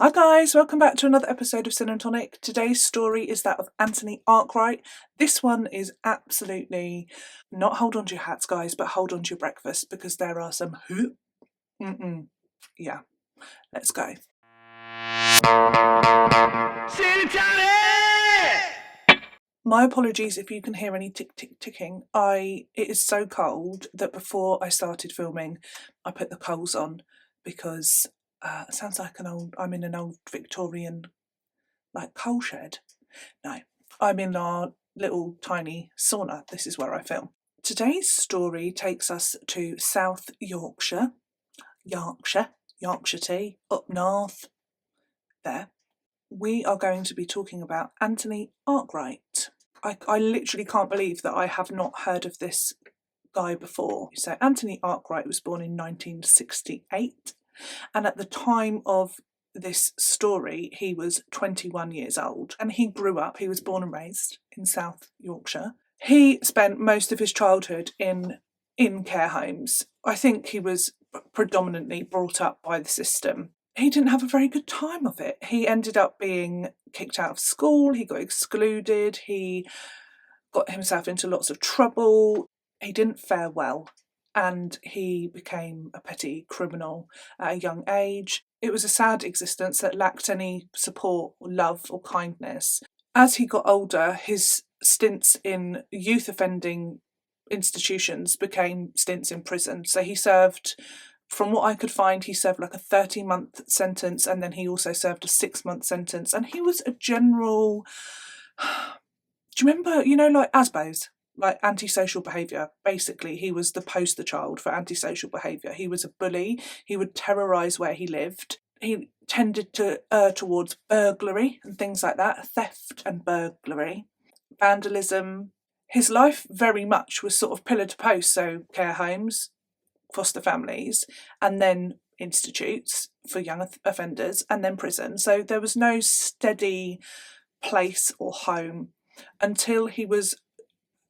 Hi guys, welcome back to another episode of Sin and Tonic. Today's story is that of Anthony Arkwright. This one is absolutely not hold on to your hats, guys, but hold on to your breakfast because there are some yeah, let's go. Sin and Tonic! My apologies if you can hear any ticking. It is so cold that before I started filming, I put the coals on because it sounds like I'm in an old Victorian, like, coal shed. No, I'm in our little tiny sauna. This is where I film. Today's story takes us to South Yorkshire, Yorkshire tea, up north, there. We are going to be talking about Anthony Arkwright. I literally can't believe that I have not heard of this guy before. So Anthony Arkwright was born in 1968. And at the time of this story, he was 21 years old. And he grew up, he was born and raised in South Yorkshire. He spent most of his childhood in care homes. I think he was predominantly brought up by the system. He didn't have a very good time of it. He ended up being kicked out of school, he got excluded, he got himself into lots of trouble. He didn't fare well. And he became a petty criminal at a young age. It was a sad existence that lacked any support or love or kindness. As he got older, his stints in youth offending institutions became stints in prison. So he served, from what I could find, he served like a 30-month sentence, and then he also served a 6-month sentence. And he was a general... Do you remember, like ASBOs? Like antisocial behaviour. Basically, he was the poster child for antisocial behaviour. He was a bully. He would terrorise where he lived. He tended to err towards burglary and things like that, theft and burglary, vandalism. His life very much was sort of pillar to post, so care homes, foster families, and then institutes for young offenders, and then prison. So there was no steady place or home until he was,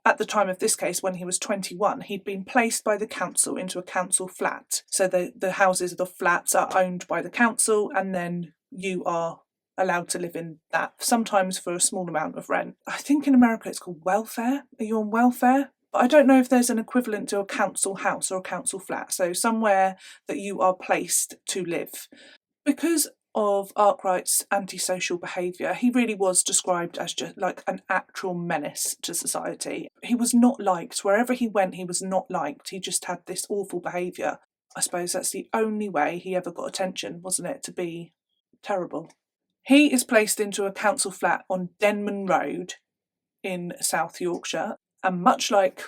at the time of this case, when he was 21, he'd been placed by the council into a council flat. So the houses, the flats are owned by the council, and then you are allowed to live in that, sometimes for a small amount of rent. I think in America it's called welfare. Are you on welfare? But I don't know if there's an equivalent to a council house or a council flat. So somewhere that you are placed to live. Because of Arkwright's antisocial behaviour, he really was described as just like an actual menace to society. He was not liked. Wherever he went, he was not liked. He just had this awful behaviour. I suppose that's the only way he ever got attention, wasn't it? To be terrible. He is placed into a council flat on Denman Road in South Yorkshire, and much like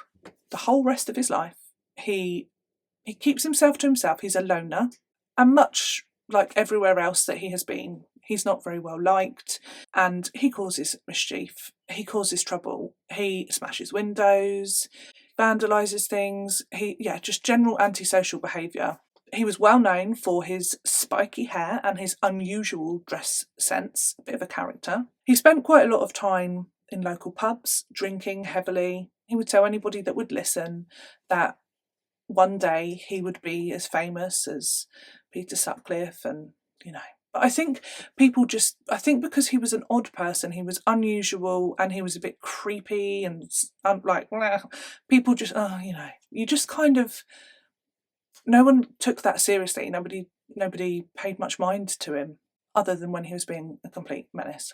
the whole rest of his life, he keeps himself to himself. He's a loner, and much like everywhere else that he has been, he's not very well liked, and he causes mischief, he causes trouble, he smashes windows, vandalises things, just general antisocial behaviour. He was well known for his spiky hair and his unusual dress sense, a bit of a character. He spent quite a lot of time in local pubs, drinking heavily. He would tell anybody that would listen that one day he would be as famous as Peter Sutcliffe, and but I think because he was an odd person, he was unusual, and he was a bit creepy, and people just you just kind of, no one took that seriously. Nobody paid much mind to him other than when he was being a complete menace.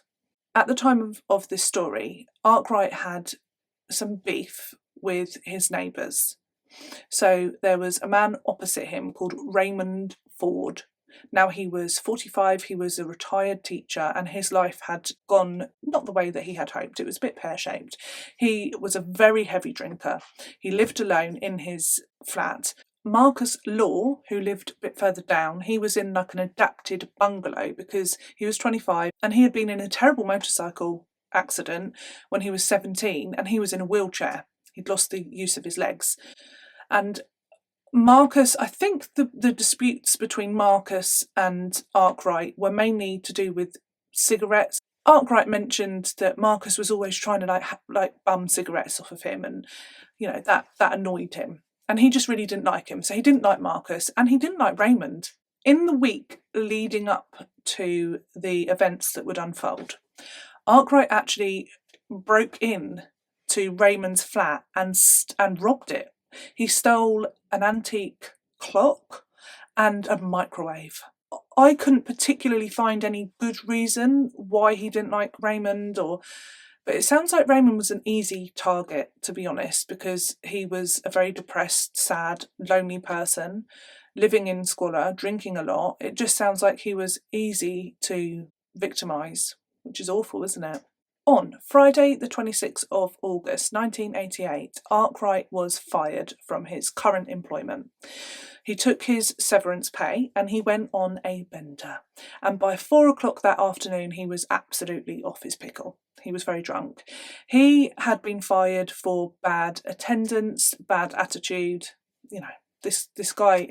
At the time of this story, Arkwright had some beef with his neighbours. So there was a man opposite him called Raymond Ford. Now he was 45, he was a retired teacher, and his life had gone not the way that he had hoped. It was a bit pear-shaped. He was a very heavy drinker. He lived alone in his flat. Marcus Law, who lived a bit further down, he was in like an adapted bungalow because he was 25 and he had been in a terrible motorcycle accident when he was 17, and he was in a wheelchair. He'd lost the use of his legs. And Marcus, I think the disputes between Marcus and Arkwright were mainly to do with cigarettes. Arkwright mentioned that Marcus was always trying to like bum cigarettes off of him, and that annoyed him. And he just really didn't like him. So he didn't like Marcus, and he didn't like Raymond. In the week leading up to the events that would unfold. Arkwright actually broke in to Raymond's flat and robbed it. He stole an antique clock and a microwave. I couldn't particularly find any good reason why he didn't like Raymond, but it sounds like Raymond was an easy target, to be honest, because he was a very depressed, sad, lonely person, living in squalor, drinking a lot. It just sounds like he was easy to victimise, which is awful, isn't it? On Friday the 26th of August 1988, Arkwright was fired from his current employment. He took his severance pay and he went on a bender. And by 4 o'clock that afternoon, he was absolutely off his pickle. He was very drunk. He had been fired for bad attendance, bad attitude. You know, this guy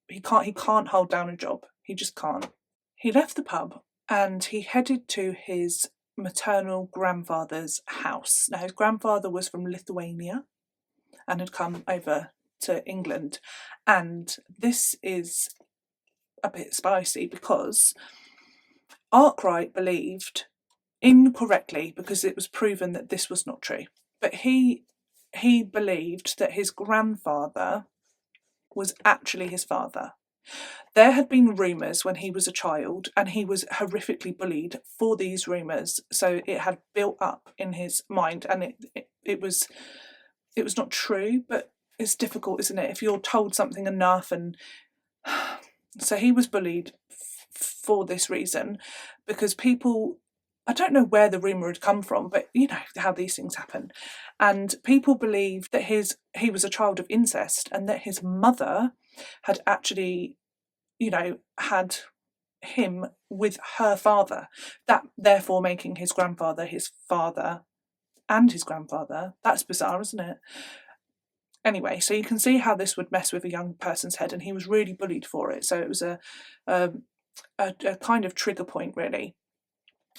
he can't hold down a job. He just can't. He left the pub and he headed to his maternal grandfather's house. Now, his grandfather was from Lithuania and had come over to England, and this is a bit spicy because Arkwright believed, incorrectly, because it was proven that this was not true, but he believed that his grandfather was actually his father. There had been rumours when he was a child, and he was horrifically bullied for these rumours, so it had built up in his mind, and it was not true, but it's difficult, isn't it, if you're told something enough. And so he was bullied for this reason, because people, I don't know where the rumour had come from, but you know how these things happen, and people believed that he was a child of incest, and that his mother had actually, had him with her father, that therefore making his grandfather his father and his grandfather. That's bizarre, isn't it? Anyway, so you can see how this would mess with a young person's head, and he was really bullied for it. So it was a kind of trigger point, really.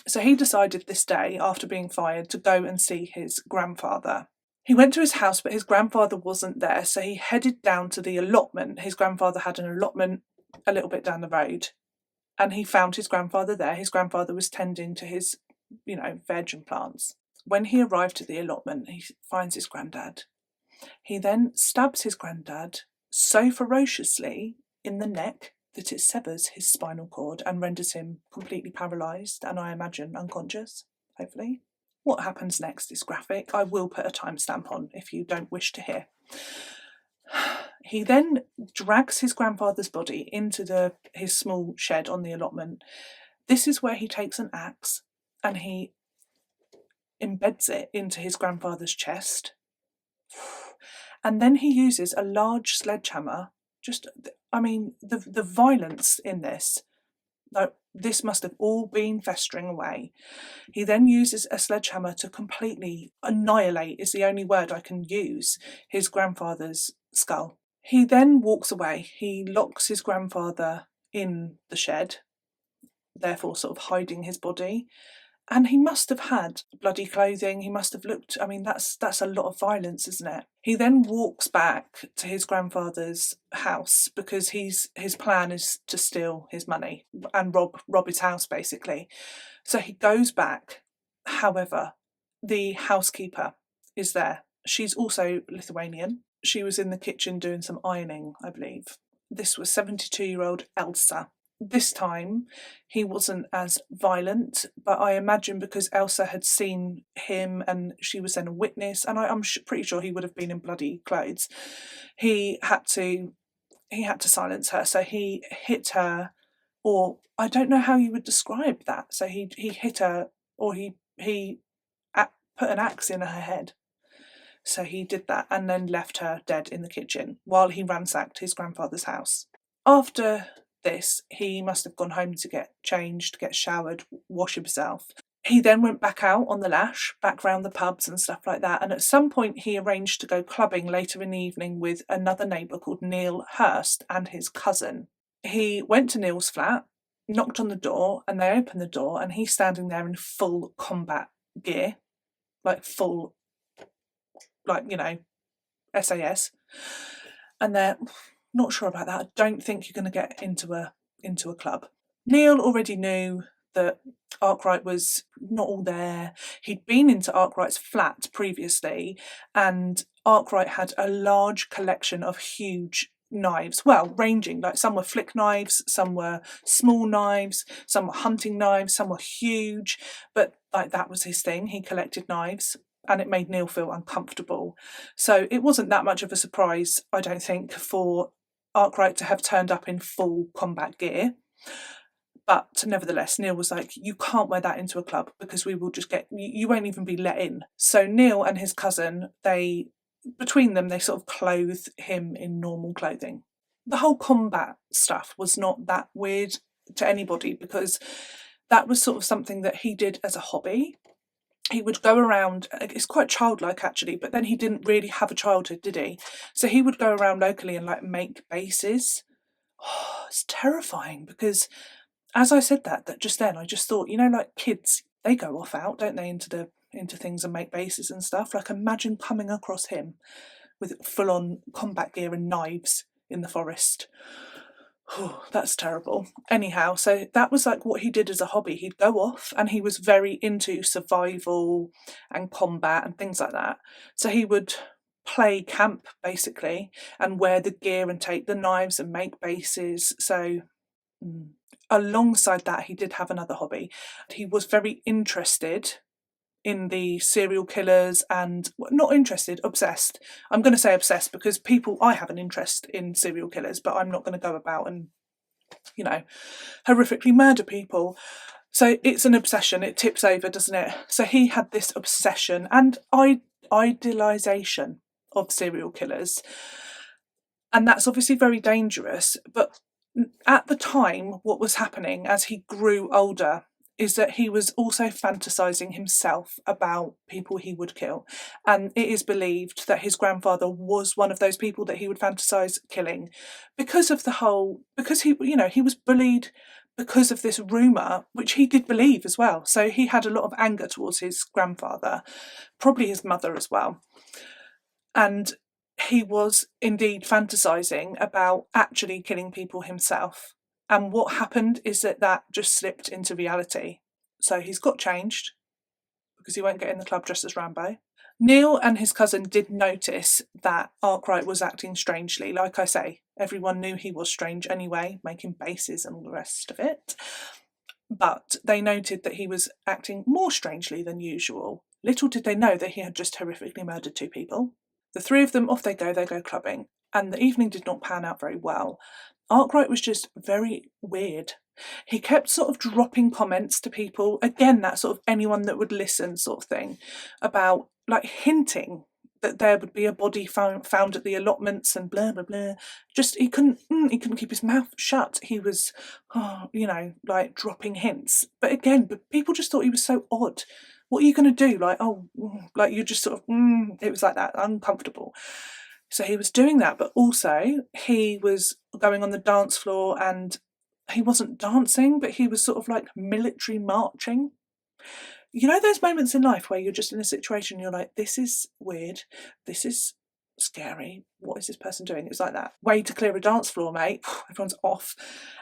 So he decided this day, after being fired, to go and see his grandfather. He went to his house, but his grandfather wasn't there, so he headed down to the allotment. His grandfather had an allotment a little bit down the road, and he found his grandfather there. His grandfather was tending to his, veg and plants. When he arrived at the allotment, he finds his granddad. He then stabs his granddad so ferociously in the neck that it severs his spinal cord and renders him completely paralysed, and I imagine unconscious, hopefully. What happens next is graphic. I will put a timestamp on if you don't wish to hear. He then drags his grandfather's body into his small shed on the allotment. This is where he takes an axe and he embeds it into his grandfather's chest. And then he uses a large sledgehammer. The violence in this. This must have all been festering away. He then uses a sledgehammer to completely annihilate, is the only word I can use, his grandfather's skull. He then walks away. He locks his grandfather in the shed, therefore sort of hiding his body. And he must have had bloody clothing. He must have looked, that's a lot of violence, isn't it? He then walks back to his grandfather's house because his plan is to steal his money and rob his house, basically. So he goes back. However, the housekeeper is there. She's also Lithuanian. She was in the kitchen doing some ironing, I believe. This was 72-year-old Elsa. This time, he wasn't as violent, but I imagine because Elsa had seen him and she was then a witness, and I'm pretty sure he would have been in bloody clothes. He had to silence her, so he hit her, or I don't know how you would describe that. So he hit her, or he put an axe in her head. So he did that and then left her dead in the kitchen while he ransacked his grandfather's house. After this, he must have gone home to get changed, get showered, wash himself. He then went back out on the lash, back round the pubs and stuff like that, and at some point he arranged to go clubbing later in the evening with another neighbour called Neil Hurst and his cousin. He went to Neil's flat, knocked on the door, and they opened the door, and he's standing there in full combat gear, SAS, and they're not sure about that. I don't think you're going to get into a club. Neil already knew that Arkwright was not all there. He'd been into Arkwright's flat previously, and Arkwright had a large collection of huge knives, well, ranging, like some were flick knives, some were small knives, some were hunting knives, some were huge, but like that was his thing. He collected knives, and it made Neil feel uncomfortable. So it wasn't that much of a surprise, I don't think, for Arkwright to have turned up in full combat gear. But nevertheless, Neil was like, you can't wear that into a club because we will just you won't even be let in. So Neil and his cousin, between them, they sort of clothed him in normal clothing. The whole combat stuff was not that weird to anybody because that was sort of something that he did as a hobby. He would go around, it's quite childlike actually, but then he didn't really have a childhood, did he? So he would go around locally and like make bases. Oh, it's terrifying because as I said that just then, I just thought, like kids, they go off out, don't they, into things and make bases and stuff. Like imagine coming across him with full on combat gear and knives in the forest. Oh, that's terrible. Anyhow, so that was like what he did as a hobby. He'd go off and he was very into survival and combat and things like that. So he would play camp basically and wear the gear and take the knives and make bases. So alongside that, he did have another hobby. He was very interested in the serial killers and not interested, obsessed. I'm going to say obsessed because I have an interest in serial killers, but I'm not going to go about and, horrifically murder people. So it's an obsession. It tips over, doesn't it? So he had this obsession and idealization of serial killers. And that's obviously very dangerous. But at the time, what was happening as he grew older is that he was also fantasizing himself about people he would kill. And it is believed that his grandfather was one of those people that he would fantasize killing because he was bullied because of this rumor, which he did believe as well. So he had a lot of anger towards his grandfather, probably his mother as well. And he was indeed fantasizing about actually killing people himself. And what happened is that just slipped into reality. So he's got changed because he won't get in the club dressed as Rambo. Neil and his cousin did notice that Arkwright was acting strangely. Like I say, everyone knew he was strange anyway, making bases and all the rest of it. But they noted that he was acting more strangely than usual. Little did they know that he had just horrifically murdered 2 people. The 3 of them, off they go clubbing, and the evening did not pan out very well. Arkwright was just very weird. He kept sort of dropping comments to people, again, that sort of anyone that would listen sort of thing, about like hinting that there would be a body found at the allotments and blah, blah, blah. Just, he couldn't keep his mouth shut. He was, like dropping hints. But again, people just thought he was so odd. What are you going to do? Like you're just sort of, it was like that, uncomfortable. So he was doing that, but also he was going on the dance floor and he wasn't dancing, but he was sort of like military marching. You know those moments in life where you're just in a situation, you're like, this is weird, this is scary, what is this person doing? It was like that. Way to clear a dance floor, mate. Everyone's off.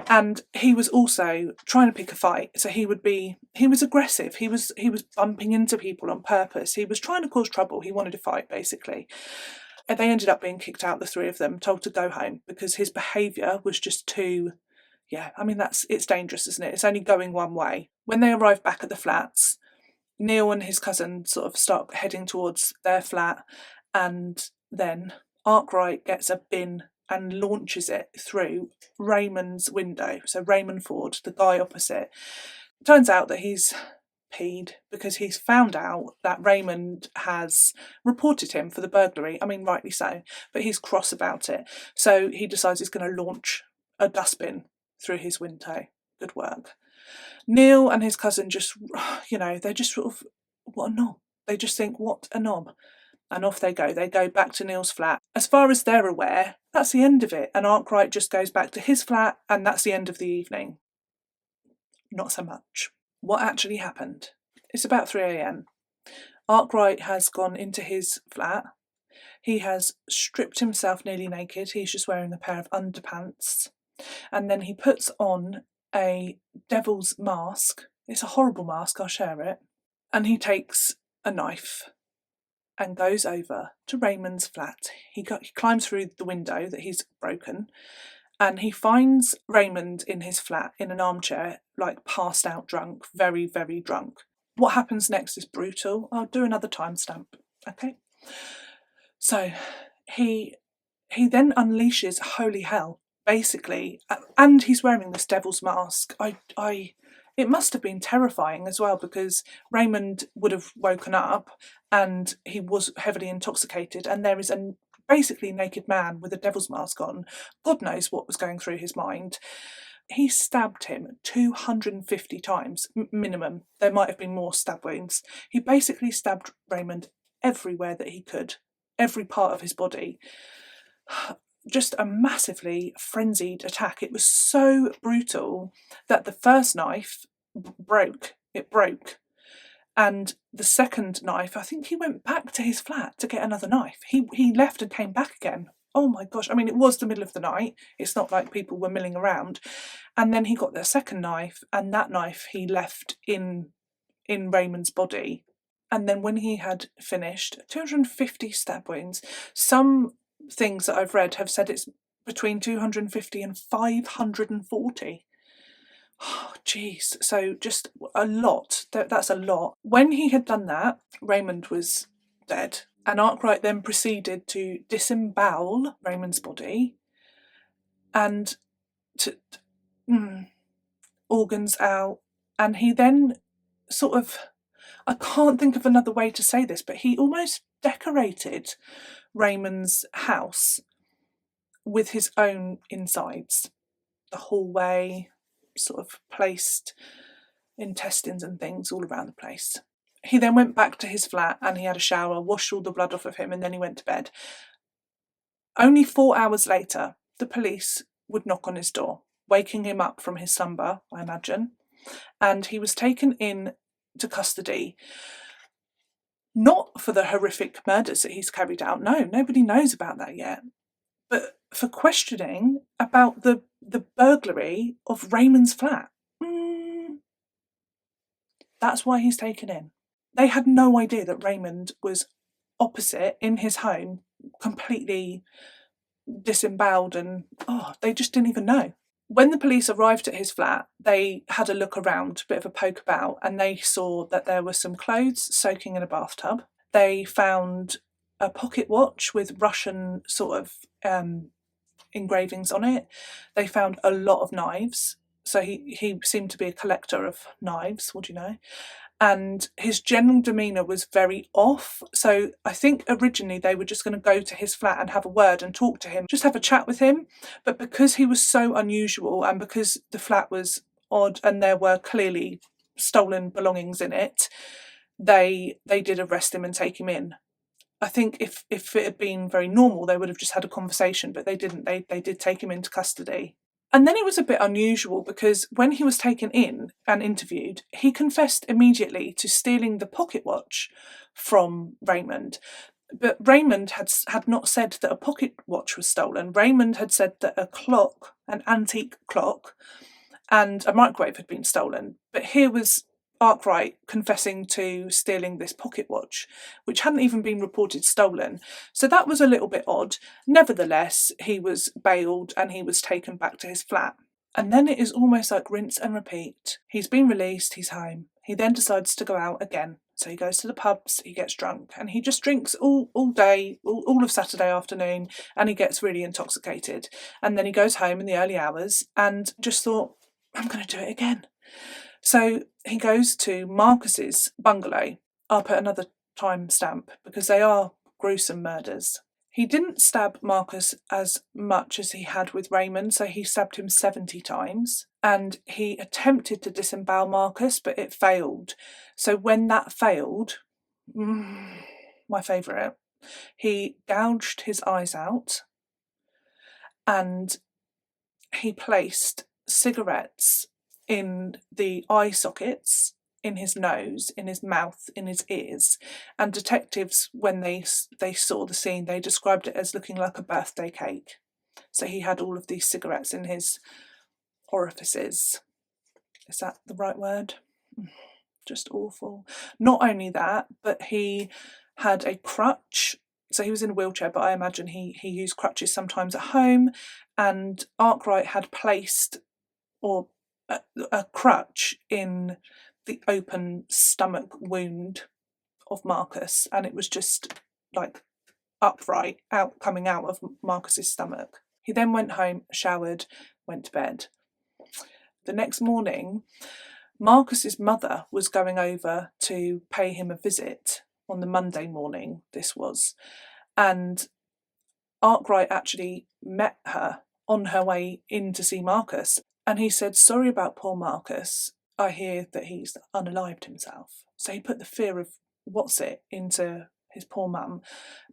And he was also trying to pick a fight. So he was aggressive. He was bumping into people on purpose. He was trying to cause trouble. He wanted to fight, basically. And they ended up being kicked out, the 3 of them, told to go home because his behaviour was just too, it's dangerous, isn't it? It's only going one way. When they arrived back at the flats, Neil and his cousin sort of start heading towards their flat, and then Arkwright gets a bin and launches it through Raymond's window. So Raymond Ford, the guy opposite. Turns out that he's peed because he's found out that Raymond has reported him for the burglary. I mean, rightly so, but he's cross about it. So he decides he's going to launch a dustbin through his window. Good work. Neil and his cousin just, they're just sort of, what a knob. They just think, what a knob. And off they go. They go back to Neil's flat. As far as they're aware, that's the end of it. And Arkwright just goes back to his flat and that's the end of the evening. Not so much. What actually happened? It's about 3 a.m. Arkwright has gone into his flat. He has stripped himself nearly naked. He's just wearing a pair of underpants. And then he puts on a devil's mask. It's a horrible mask, I'll share it. And he takes a knife and goes over to Raymond's flat. He climbs through the window that he's broken, and he finds Raymond in his flat in an armchair, like passed out drunk, very, very drunk. What happens next is brutal. I'll do another timestamp, okay? So he then unleashes holy hell, basically, and he's wearing this devil's mask. It must have been terrifying as well, because Raymond would have woken up and he was heavily intoxicated, and there is a basically naked man with a devil's mask on. God knows what was going through his mind. He stabbed him 250 times, minimum. There might have been more stab wounds. He basically stabbed Raymond everywhere that he could, every part of his body. Just a massively frenzied attack. It was so brutal that the first knife broke. It broke. And the second knife, I think he went back to his flat to get another knife. He left and came back again. Oh my gosh. I mean, it was the middle of the night. It's not like people were milling around. And then he got the second knife, and that knife he left in Raymond's body. And then when he had finished, 250 stab wounds. Some things that I've read have said it's between 250 and 540. Oh, jeez. So just a lot. That's a lot. When he had done that, Raymond was dead. And Arkwright then proceeded to disembowel Raymond's body and to organs out. And he then sort of, I can't think of another way to say this, but he almost decorated Raymond's house with his own insides. The hallway, sort of placed intestines and things all around the place. He then went back to his flat and he had a shower, washed all the blood off of him, and then he went to bed. Only 4 hours later, the police would knock on his door, waking him up from his slumber, I imagine, and he was taken in to custody. Not for the horrific murders that he's carried out. No, nobody knows about that yet. But for questioning about the burglary of Raymond's flat. That's why he's taken in. They had no idea that Raymond was opposite in his home, completely disemboweled, and they just didn't even know. When the police arrived at his flat, they had a look around, a bit of a poke about, and they saw that there were some clothes soaking in a bathtub. They found a pocket watch with Russian sort of engravings on it. They found a lot of knives. So he seemed to be a collector of knives, what do you know? And his general demeanour was very off. So I think originally they were just going to go to his flat and have a word and talk to him, just have a chat with him. But because he was so unusual, and because the flat was odd and there were clearly stolen belongings in it, they did arrest him and take him in. I think if it had been very normal, they would have just had a conversation, but they didn't. They did take him into custody. And then it was a bit unusual because when he was taken in and interviewed, he confessed immediately to stealing the pocket watch from Raymond. But Raymond had not said that a pocket watch was stolen. Raymond had said that a clock, an antique clock, and a microwave had been stolen. But here was Arkwright confessing to stealing this pocket watch, which hadn't even been reported stolen. So that was a little bit odd. Nevertheless, he was bailed and he was taken back to his flat. And then it is almost like rinse and repeat. He's been released, he's home. He then decides to go out again. So he goes to the pubs, he gets drunk, and he just drinks all day, all of Saturday afternoon, and he gets really intoxicated. And then he goes home in the early hours and just thought, I'm going to do it again. So he goes to Marcus's bungalow. I'll put another timestamp because they are gruesome murders. He didn't stab Marcus as much as he had with Raymond, so he stabbed him 70 times. And he attempted to disembowel Marcus, but it failed. So when that failed, my favourite, he gouged his eyes out and he placed cigarettes in the eye sockets, in his nose, in his mouth, in his ears. And detectives, when they saw the scene, they described it as looking like a birthday cake. So he had all of these cigarettes in his orifices. Is that the right word? Just awful. Not only that, but he had a crutch. So he was in a wheelchair, but I imagine he used crutches sometimes at home. And Arkwright had placed a crutch in the open stomach wound of Marcus, and it was just like upright, coming out of Marcus's stomach. He then went home, showered, went to bed. The next morning, Marcus's mother was going over to pay him a visit on the Monday morning, this was, and Arkwright actually met her on her way in to see Marcus, and he said, "Sorry about poor Marcus, I hear that he's unalived himself." So he put the fear of what's it into his poor mum.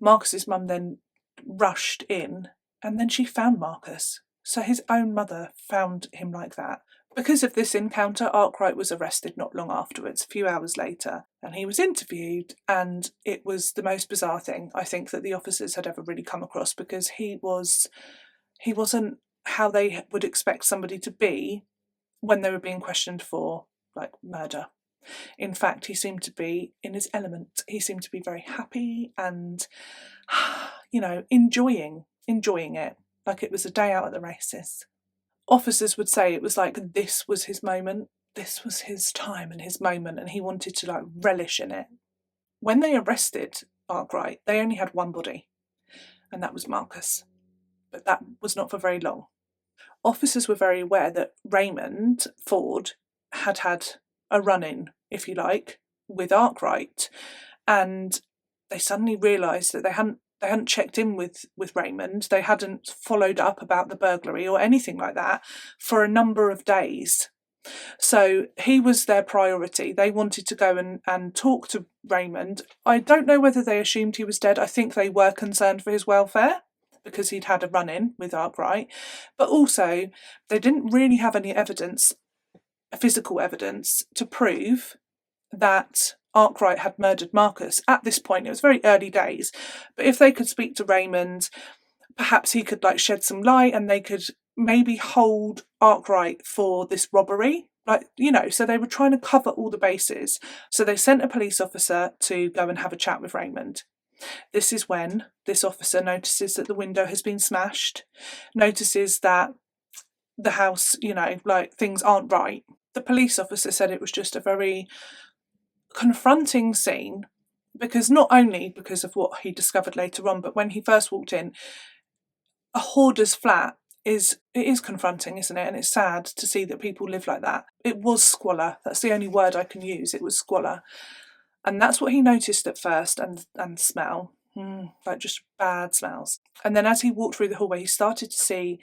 Marcus's mum then rushed in, and then she found Marcus. So his own mother found him like that. Because of this encounter, Arkwright was arrested not long afterwards, a few hours later, and he was interviewed, and it was the most bizarre thing I think that the officers had ever really come across, because he wasn't how they would expect somebody to be when they were being questioned for like murder. In fact, he seemed to be in his element. He seemed to be very happy and, enjoying it, like it was a day out at the races. Officers would say it was like this was his moment, this was his time and his moment, and he wanted to like relish in it. When they arrested Arkwright, they only had one body, and that was Marcus. But that was not for very long. Officers were very aware that Raymond Ford had a run-in, if you like, with Arkwright, and they suddenly realised that they hadn't checked in with Raymond. They hadn't followed up about the burglary or anything like that for a number of days. So he was their priority. They wanted to go and talk to Raymond. I don't know whether they assumed he was dead. I think they were concerned for his welfare because he'd had a run-in with Arkwright. But also, they didn't really have any evidence, physical evidence, to prove that Arkwright had murdered Marcus. At this point, it was very early days, but if they could speak to Raymond, perhaps he could like shed some light, and they could maybe hold Arkwright for this robbery, so they were trying to cover all the bases. So they sent a police officer to go and have a chat with Raymond. This is when this officer notices that the window has been smashed, notices that the house, things aren't right. The police officer said it was just a very confronting scene, because not only because of what he discovered later on, but when he first walked in, a hoarder's flat is confronting, isn't it? And it's sad to see that people live like that. It was squalor. That's the only word I can use. It was squalor. And that's what he noticed at first, and smell, like just bad smells. And then as he walked through the hallway, he started to see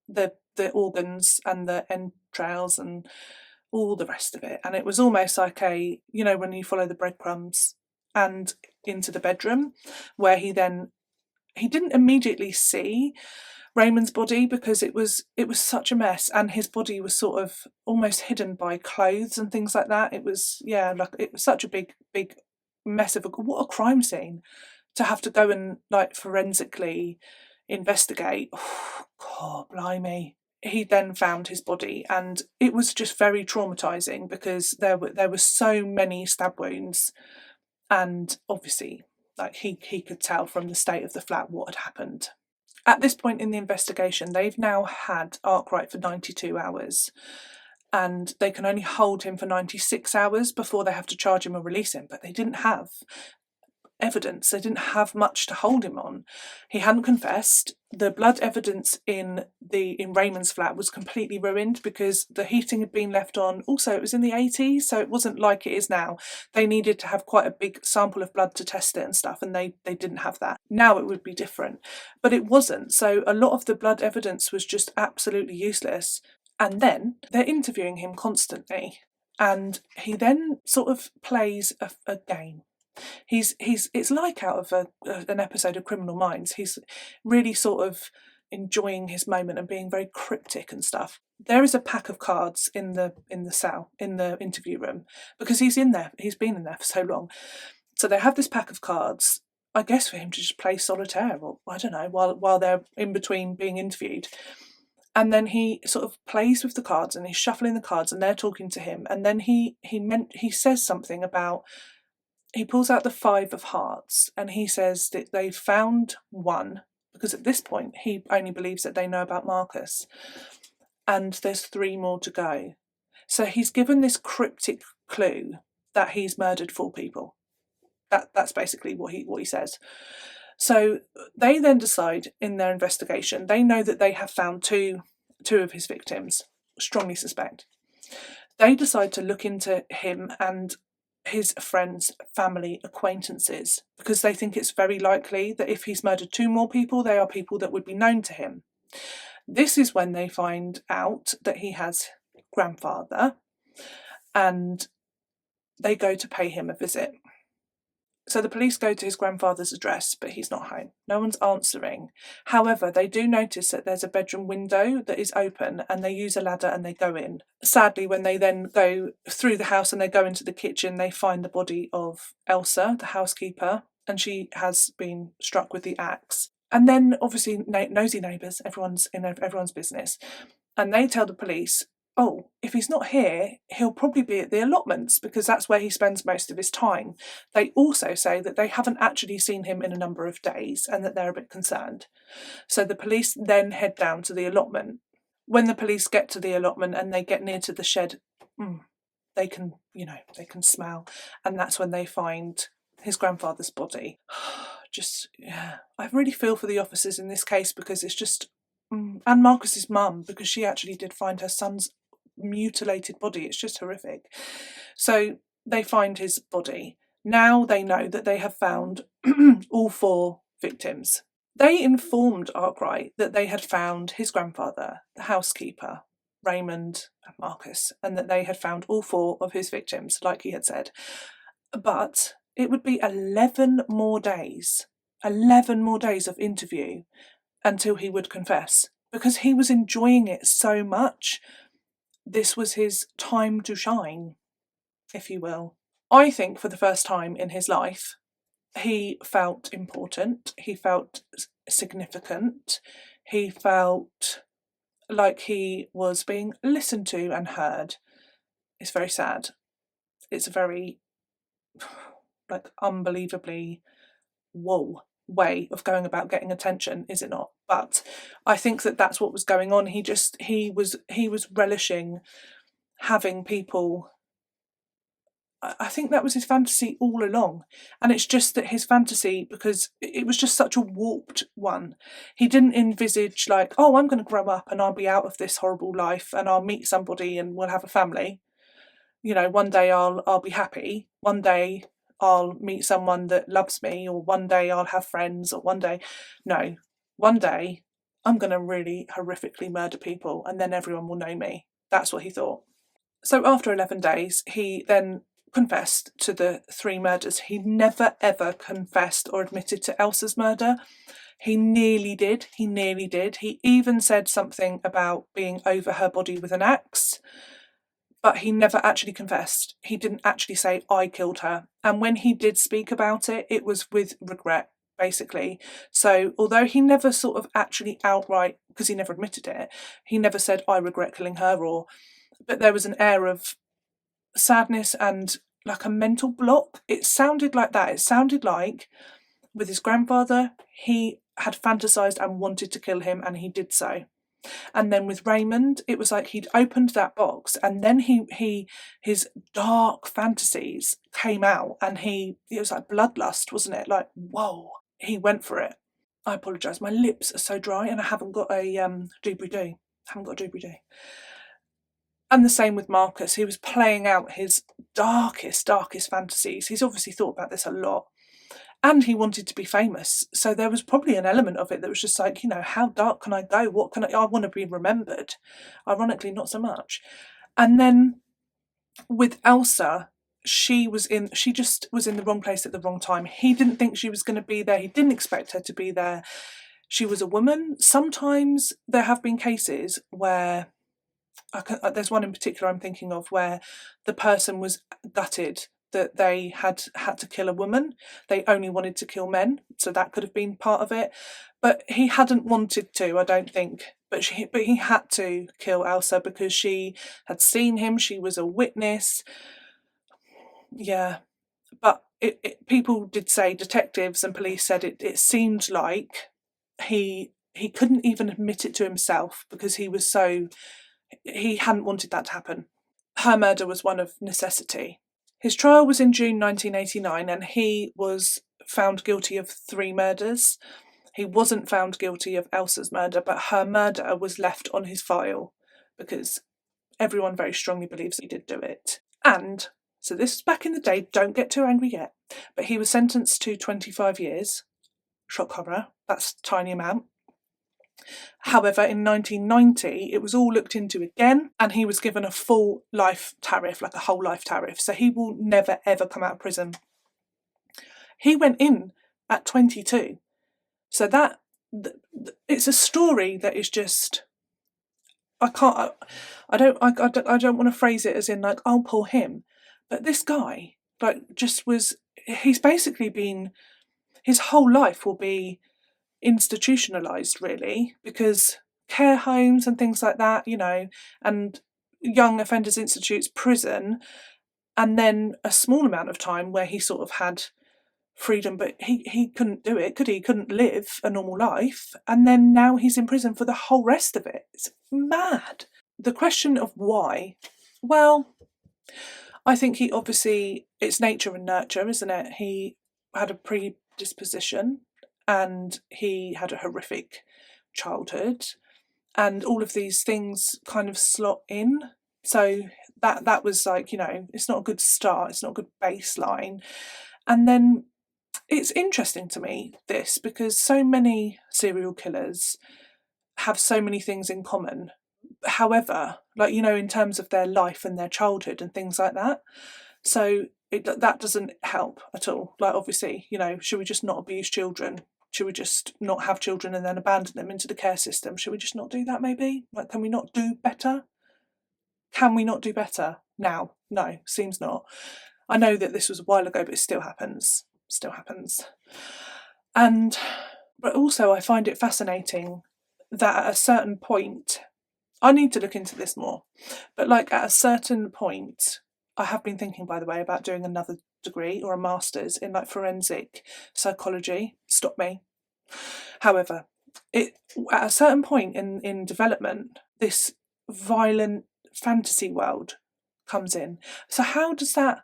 the organs and the entrails and all the rest of it. And it was almost like when you follow the breadcrumbs and into the bedroom, where he didn't immediately see Raymond's body because it was such a mess, and his body was sort of almost hidden by clothes and things like that. It was such a big mess of what a crime scene to have to go and like forensically investigate. Oh, God, blimey. He then found his body, and it was just very traumatising because there were so many stab wounds, and obviously like he could tell from the state of the flat what had happened. At this point in the investigation, they've now had Arkwright for 92 hours, and they can only hold him for 96 hours before they have to charge him or release him, but they didn't have evidence. They didn't have much to hold him on. He hadn't confessed. The blood evidence in Raymond's flat was completely ruined because the heating had been left on. Also, it was in the 80s, so it wasn't like it is now. They needed to have quite a big sample of blood to test it and stuff, and they didn't have that. Now it would be different, but it wasn't. So a lot of the blood evidence was just absolutely useless. And then they're interviewing him constantly, and he then sort of plays a game. It's like out of an episode of Criminal Minds. He's really sort of enjoying his moment and being very cryptic and stuff. There is a pack of cards in the cell, in the interview room, because he's in there. He's been in there for so long. So they have this pack of cards, I guess, for him to just play solitaire, or I don't know, while they're in between being interviewed. And then he sort of plays with the cards and he's shuffling the cards and they're talking to him. And then he says something about, he pulls out the 5 of hearts and he says that they found one, because at this point he only believes that they know about Marcus, and there's 3 more to go. So he's given this cryptic clue that he's murdered 4 people. That's basically what he says. So they then decide in their investigation, they know that they have found two of his victims, strongly suspect. They decide to look into him and his friends, family, acquaintances, because they think it's very likely that if he's murdered 2 more people, they are people that would be known to him. This is when they find out that he has grandfather, and they go to pay him a visit. So the police go to his grandfather's address, but he's not home. No one's answering. However, they do notice that there's a bedroom window that is open and they use a ladder and they go in. Sadly, when they then go through the house and they go into the kitchen, they find the body of Elsa, the housekeeper, and she has been struck with the axe. And then obviously nosy neighbours, everyone's in everyone's business, and they tell the police, oh, if he's not here, he'll probably be at the allotments because that's where he spends most of his time. They also say that they haven't actually seen him in a number of days and that they're a bit concerned. So the police then head down to the allotment. When the police get to the allotment and they get near to the shed, they can smell, and that's when they find his grandfather's body. I really feel for the officers in this case because it's just, and Marcus's mum, because she actually did find her son's mutilated body. It's just horrific. So they find his body. Now they know that they have found all 4 victims. They informed Arkwright that they had found his grandfather, the housekeeper, Raymond, and Marcus, and that they had found all 4 of his victims, like he had said. But it would be 11 more days of interview until he would confess, because he was enjoying it so much. This was his time to shine, if you will. I think for the first time in his life, he felt important, he felt significant, he felt like he was being listened to and heard. It's very sad. It's a very, unbelievably way of going about getting attention, is it not? But I think that that's what was going on. He was relishing having people. I think that was his fantasy all along, and it's just that his fantasy, because it was just such a warped one, he didn't envisage I'm going to grow up and I'll be out of this horrible life and I'll meet somebody and we'll have a family. One day I'll be happy. One day I'll meet someone that loves me, or one day I'll have friends, or one day I'm going to really horrifically murder people and then everyone will know me. That's what he thought. So after 11 days, he then confessed to the 3 murders. He never ever confessed or admitted to Elsa's murder. He nearly did. He even said something about being over her body with an axe, but he never actually confessed. He didn't actually say, I killed her. And when he did speak about it, it was with regret, basically. So although he never sort of actually outright, because he never admitted it, he never said, I regret killing her, but there was an air of sadness and like a mental block. It sounded like that. It sounded like with his grandfather, he had fantasized and wanted to kill him, and he did so. And then with Raymond, it was like he'd opened that box, and then his dark fantasies came out, and it was like bloodlust, wasn't it? Like, whoa, he went for it. I apologise, my lips are so dry, and I haven't got a doobly-doo. And the same with Marcus. He was playing out his darkest fantasies. He's obviously thought about this a lot. And he wanted to be famous. So there was probably an element of it that was just like, how dark can I go? I want to be remembered. Ironically, not so much. And then with Elsa, she just was in the wrong place at the wrong time. He didn't think she was going to be there. He didn't expect her to be there. She was a woman. Sometimes there have been cases where, there's one in particular I'm thinking of, where the person was gutted that they had to kill a woman. They only wanted to kill men, so that could have been part of it. But he hadn't wanted to, I don't think. But he had to kill Elsa because she had seen him. She was a witness. Yeah, but people did say, detectives and police said it seemed like he couldn't even admit it to himself because he hadn't wanted that to happen. Her murder was one of necessity. His trial was in June 1989 and he was found guilty of 3 murders. He wasn't found guilty of Elsa's murder, but her murder was left on his file because everyone very strongly believes he did do it. And so this is back in the day, don't get too angry yet, but he was sentenced to 25 years. Shock horror, that's a tiny amount. However, in 1990, it was all looked into again, and he was given a full life tariff, like a whole life tariff. So he will never, ever come out of prison. He went in at 22. So it's a story that is just, I don't want to phrase it as in like, oh, poor him. But this guy, like, he's basically been, his whole life will be institutionalized, really, because care homes and things like that, and young offenders institutes, prison, and then a small amount of time where he sort of had freedom, but he couldn't do it, could he? Couldn't live a normal life, and then now he's in prison for the whole rest of it. It's mad. The question of why, well, I think it's nature and nurture, isn't it? He had a predisposition and he had a horrific childhood, and all of these things kind of slot in. So that was like, it's not a good start, it's not a good baseline. And then it's interesting to me, this, because so many serial killers have so many things in common. However, like, in terms of their life and their childhood and things like that. So that doesn't help at all. Like, obviously, should we just not abuse children? Should we just not have children and then abandon them into the care system? Should we just not do that, maybe? Like, can we not do better? Can we not do better now? No, seems not. I know that this was a while ago, but it still happens. Still happens. But also I find it fascinating that at a certain point, I need to look into this more, but like at a certain point, I have been thinking, by the way, about doing another degree or a master's in like forensic psychology. Stop me. However, at a certain point in development, this violent fantasy world comes in. So how does that,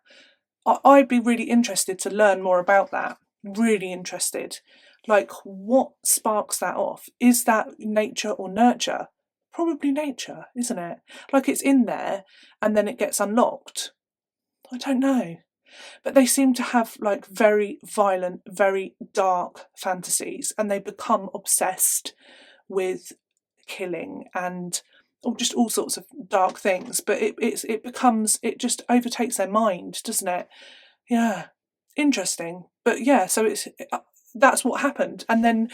I'd be really interested to learn more about that. Really interested. Like, what sparks that off? Is that nature or nurture? Probably nature, isn't it? Like, it's in there and then it gets unlocked. I don't know. But they seem to have like very violent, very dark fantasies, and they become obsessed with killing and just all sorts of dark things. But it just overtakes their mind, doesn't it? Yeah, interesting. But yeah, so that's what happened, and then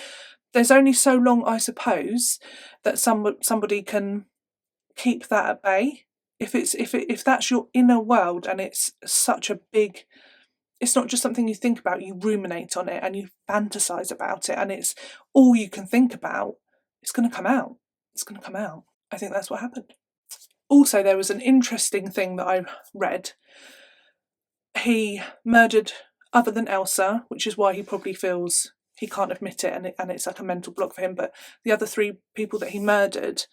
there's only so long, I suppose, that somebody can keep that at bay. If that's your inner world and it's such a big, it's not just something you think about, you ruminate on it and you fantasize about it and it's all you can think about, it's going to come out. It's going to come out. I think that's what happened. Also, there was an interesting thing that I read. He murdered other than Elsa, which is why he probably feels he can't admit it and it's like a mental block for him, but the other 3 people that he murdered,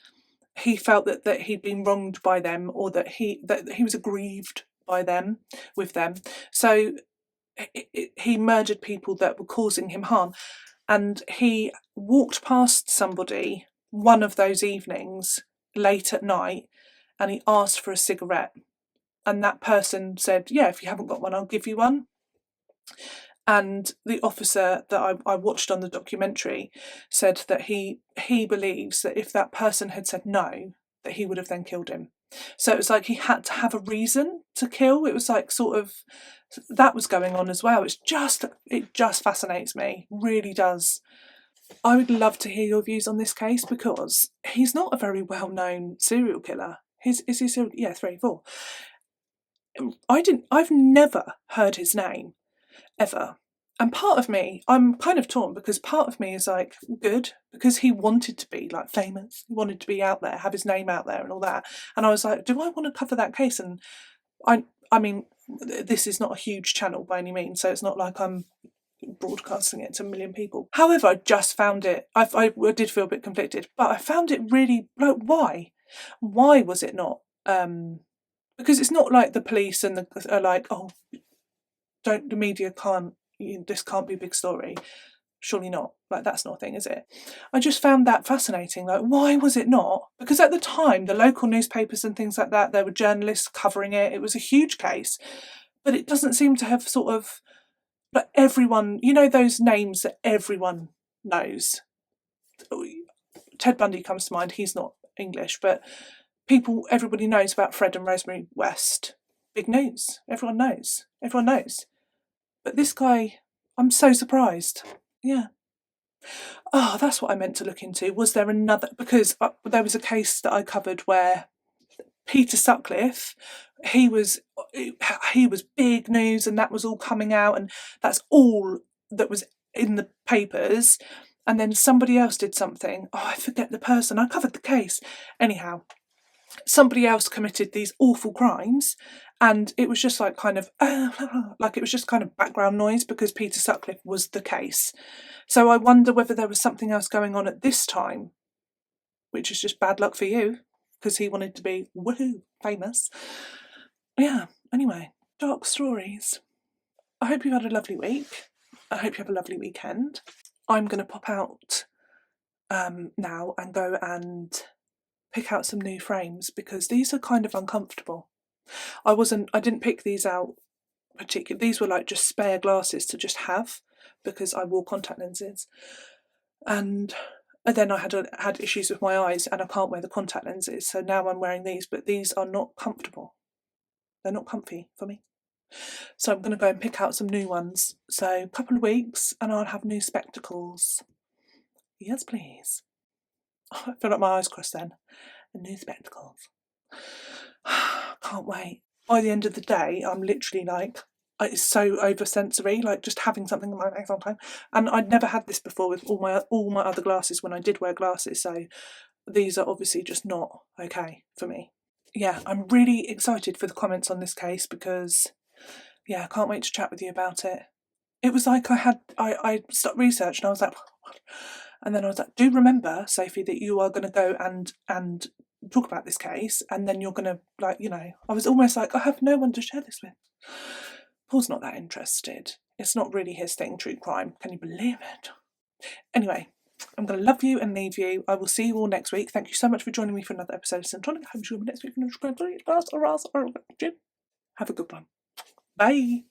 he felt that he'd been wronged by them, or that he was aggrieved by them, with them. So he murdered people that were causing him harm. And he walked past somebody one of those evenings late at night and he asked for a cigarette. And that person said, yeah, if you haven't got one, I'll give you one. And the officer that I watched on the documentary said that he believes that if that person had said no, that he would have then killed him. So it was like he had to have a reason to kill. It was like sort of, that was going on as well. It just fascinates me, really does. I would love to hear your views on this case because he's not a very well-known serial killer. Is he serial? Yeah, 3, 4. I've never heard his name. Ever. And part of me, I'm kind of torn, because part of me is like, good, because he wanted to be like famous, he wanted to be out there, have his name out there and all that. And I was like, do I want to cover that case? And I mean, this is not a huge channel by any means, so it's not like I'm broadcasting it to a million people. However, I just found it, I did feel a bit conflicted, but I found it really, like, why was it not? Because it's not like the police and the are like, oh, don't, the media can't, this can't be a big story. Surely not. Like, that's not a thing, is it? I just found that fascinating. Like, why was it not? Because at the time, the local newspapers and things like that, there were journalists covering it. It was a huge case. But it doesn't seem to have sort of, like, everyone, you know, those names that everyone knows. Ted Bundy comes to mind. He's not English, but everybody knows about Fred and Rosemary West. Big news. Everyone knows. Everyone knows. But this guy, I'm so surprised. Yeah. Oh, that's what I meant to look into. Was there another? Because there was a case that I covered where Peter Sutcliffe, he was big news, and that was all coming out, and that's all that was in the papers. And then somebody else did something. Oh, I forget the person. I covered the case. Anyhow, somebody else committed these awful crimes, and it was just like kind of like, it was just kind of background noise because Peter Sutcliffe was the case. So I wonder whether there was something else going on at this time, which is just bad luck for you, because he wanted to be woohoo famous. Yeah, anyway, dark stories. I hope you've had a lovely week. I hope you have a lovely weekend. I'm going to pop out now and go and pick out some new frames, because these are kind of uncomfortable. I didn't pick these out particularly. These were like just spare glasses to just have, because I wore contact lenses, and then I had issues with my eyes, and I can't wear the contact lenses, so now I'm wearing these, but these are not comfortable. They're not comfy for me. So I'm going to go and pick out some new ones. So a couple of weeks and I'll have new spectacles. Yes, please. I feel like my eyes crossed then. And new spectacles. Can't wait. By the end of the day, I'm literally like, it's so oversensory, like just having something in my face all the time. And I'd never had this before with all my other glasses when I did wear glasses. So these are obviously just not okay for me. Yeah, I'm really excited for the comments on this case, because I can't wait to chat with you about it. It was like I started research and I was like, what? And then I was like, do remember, Sophie, that you are going to go and talk about this case, and then you're going to, like, I was almost like, I have no one to share this with. Paul's not that interested. It's not really his thing, true crime. Can you believe it? Anyway, I'm going to love you and leave you. I will see you all next week. Thank you so much for joining me for another episode of Sin and Tonic. I hope you join me next week. Have a good one. Bye.